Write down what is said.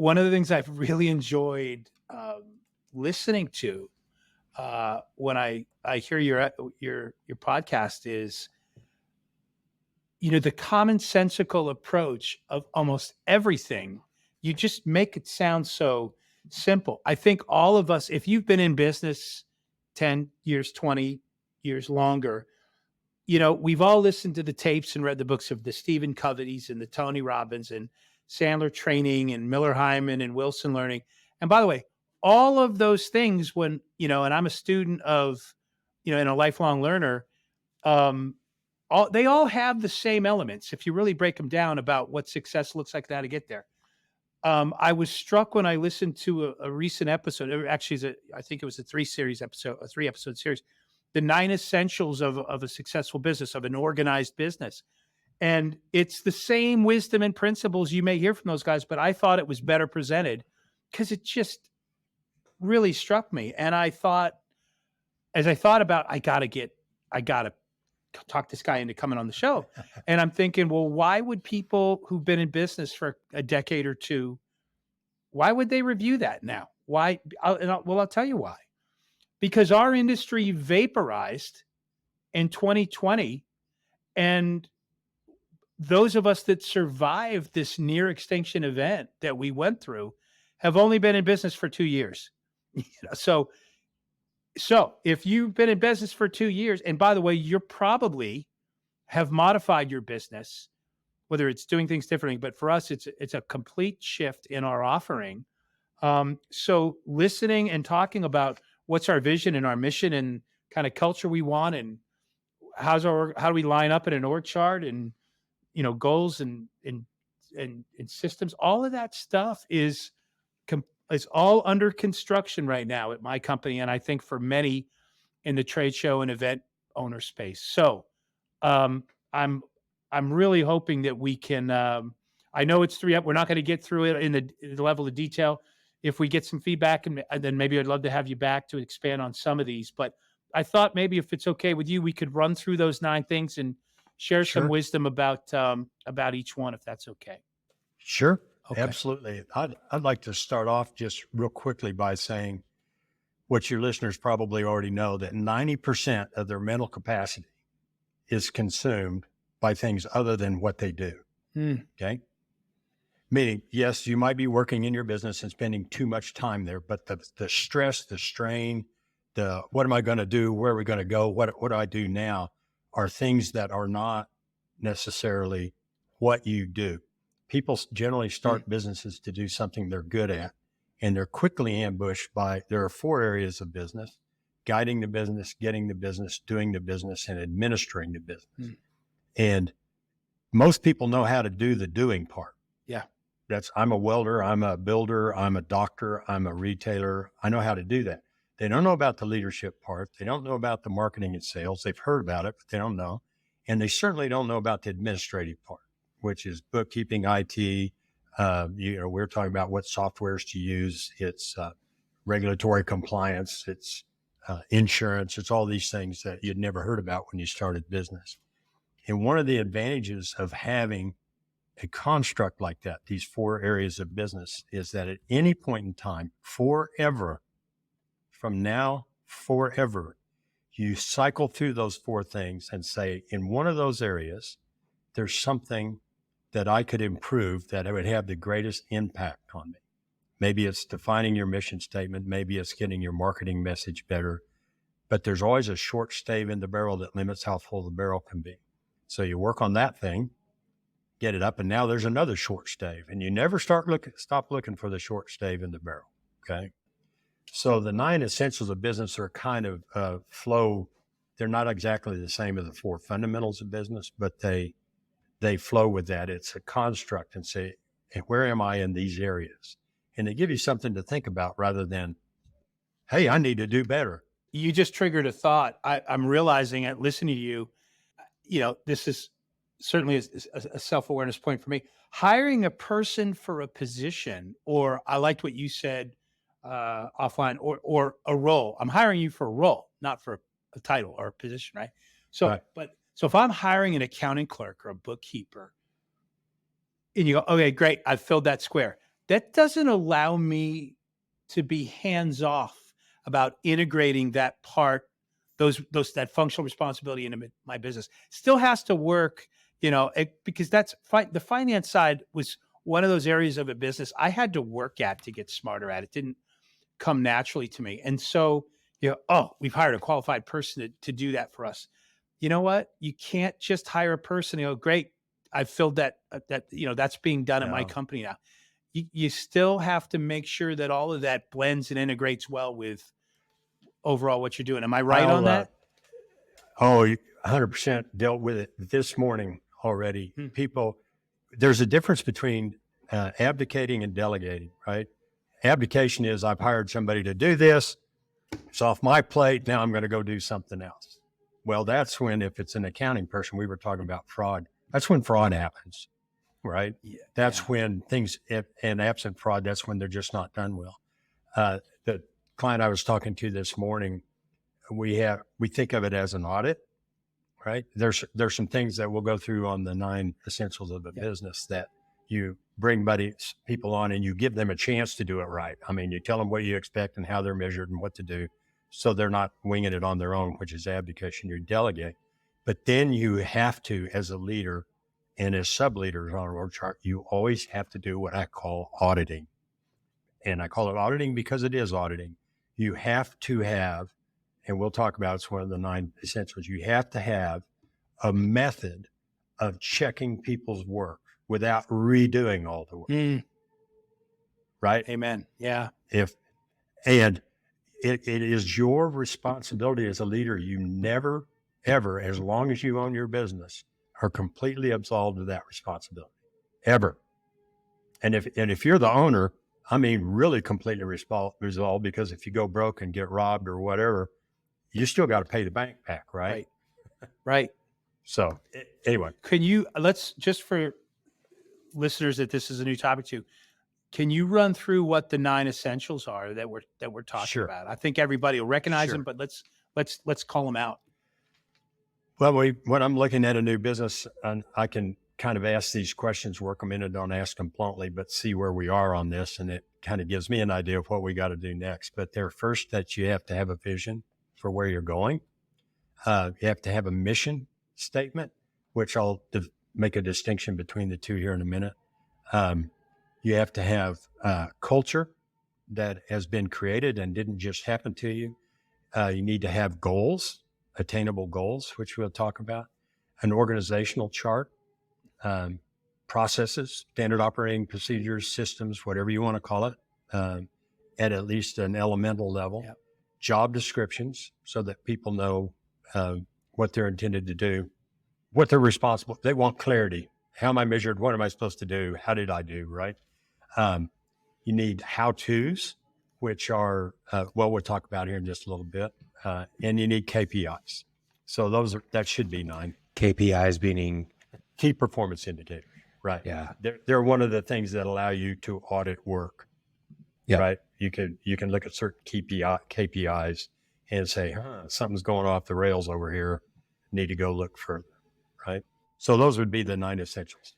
one of the things I've really enjoyed listening to when I hear your podcast is, the commonsensical approach of almost everything. You just make it sound so simple. I think all of us, if you've been in business 10 years, 20 years longer, we've all listened to the tapes and read the books of the Stephen Coveys and the Tony Robbins and Sandler Training and Miller Hyman and Wilson Learning. And by the way, all of those things, when, and I'm a student of, and a lifelong learner, they all have the same elements. If you really break them down about what success looks like, how to get there. I was struck when I listened to a recent episode. Actually, I think it was a 3-episode series, the 9 essentials of a successful business, of an organized business. And it's the same wisdom and principles you may hear from those guys, but I thought it was better presented because it just really struck me. And I thought, as I thought about, I got to talk this guy into coming on the show. And I'm thinking, well, why would people who've been in business for a decade or two, why would they review that now? Why? I'll tell you why. Because our industry vaporized in 2020, and those of us that survived this near extinction event that we went through have only been in business for 2 years. So if you've been in business for 2 years, and by the way, you're probably have modified your business, whether it's doing things differently, but for us, it's a complete shift in our offering. So listening and talking about what's our vision and our mission and kind of culture we want, and how do we line up in an org chart, and goals and systems, all of that stuff is all under construction right now at my company, and I think for many in the trade show and event owner space. So I'm really hoping that we can. I know it's 3 up. We're not going to get through it in the level of detail. If we get some feedback, and then maybe I'd love to have you back to expand on some of these. But I thought maybe if it's okay with you, we could run through those 9 things and share some wisdom about each one, if that's okay. Sure. Okay. Absolutely. I'd like to start off just real quickly by saying what your listeners probably already know, that 90% of their mental capacity is consumed by things other than what they do. Okay. Meaning, yes, you might be working in your business and spending too much time there, but the stress, the strain, what am I going to do? Where are we going to go? What do I do now? Are things that are not necessarily what you do. People generally start businesses to do something they're good at, and they're quickly ambushed by, there are 4 areas of business: guiding the business, getting the business, doing the business, and administering the business. And most people know how to do the doing part. Yeah. I'm a welder, I'm a builder, I'm a doctor, I'm a retailer. I know how to do that. They don't know about the leadership part. They don't know about the marketing and sales. They've heard about it, but they don't know. And they certainly don't know about the administrative part, which is bookkeeping, IT. We're talking about what softwares to use. It's regulatory compliance. It's insurance. It's all these things that you'd never heard about when you started business. And one of the advantages of having a construct like that, these 4 areas of business, is that at any point in time, forever, from now, forever, you cycle through those 4 things and say, in one of those areas, there's something that I could improve that would have the greatest impact on me. Maybe it's defining your mission statement. Maybe it's getting your marketing message better. But there's always a short stave in the barrel that limits how full the barrel can be. So you work on that thing, get it up, and now there's another short stave. And you never stop looking for the short stave in the barrel, okay? So the 9 essentials of business are kind of flow. They're not exactly the same as the 4 fundamentals of business, but they flow with that. It's a construct, and say, where am I in these areas? And they give you something to think about rather than, hey, I need to do better. You just triggered a thought. I'm realizing at listening to you, this is certainly a self-awareness point for me. Hiring a person for a position, or I liked what you said offline, or a role. I'm hiring you for a role, not for a title or a position, right? So, right. So if I'm hiring an accounting clerk or a bookkeeper, and you go, okay, great, I've filled that square. that doesn't allow me to be hands off about integrating that part, that functional responsibility into my business. Still has to work, because the finance side was one of those areas of a business I had to work at to get smarter at. It didn't come naturally to me. And so, we've hired a qualified person to do that for us. You know what? You can't just hire a person. Great, I filled that's being done at my No. company now. You still have to make sure that all of that blends and integrates well with overall what you're doing. Am I right on that? You 100% dealt with it this morning already. Hmm. There's a difference between abdicating and delegating, right? Abdication is I've hired somebody to do this. It's off my plate. Now I'm going to go do something else. Well, that's when, if it's an accounting person, we were talking about fraud. That's when fraud happens, right? Yeah, that's when things, and absent fraud, that's when they're just not done well. The client I was talking to this morning, we think of it as an audit, right? There's some things that we'll go through on the 9 essentials of the business that you bring people on and you give them a chance to do it right. I mean, you tell them what you expect and how they're measured and what to do, so they're not winging it on their own, which is abdication. You delegate. But then you have to, as a leader and as sub-leaders on an org chart, you always have to do what I call auditing. And I call it auditing because it is auditing. You have to have, and we'll talk about, it's one of the 9 essentials, you have to have a method of checking people's work without redoing all the work. Right? Amen. Yeah. And it is your responsibility as a leader. You never, ever, as long as you own your business, are completely absolved of that responsibility, ever. And if you're the owner, I mean, really completely resolved, because if you go broke and get robbed or whatever, you still got to pay the bank back, right? Right. So anyway, let's, just for listeners that this is a new topic to, can you run through what the 9 essentials are that we're talking about? I think everybody will recognize them, but let's call them out. Well, when I'm looking at a new business, and I can kind of ask these questions, work them in, and don't ask them bluntly, but see where we are on this. And it kind of gives me an idea of what we got to do next. But they're first that you have to have a vision for where you're going. You have to have a mission statement, which I'll make a distinction between the two here in a minute. You have to have culture that has been created and didn't just happen to you. You need to have goals, attainable goals, which we'll talk about, an organizational chart, processes, standard operating procedures, systems, whatever you want to call it, at least an elemental level, job descriptions so that people know what they're intended to do, what they're responsible. They want clarity. How am I measured? What am I supposed to do? How did I do? Right? You need how-tos, which are, we'll talk about here in just a little bit. And you need KPIs. So that should be 9. KPIs meaning? Key performance indicators, right? Yeah. They're one of the things that allow you to audit work, right? You can look at certain KPIs and say, something's going off the rails over here. Need to go look further, right? So those would be the 9 essentials.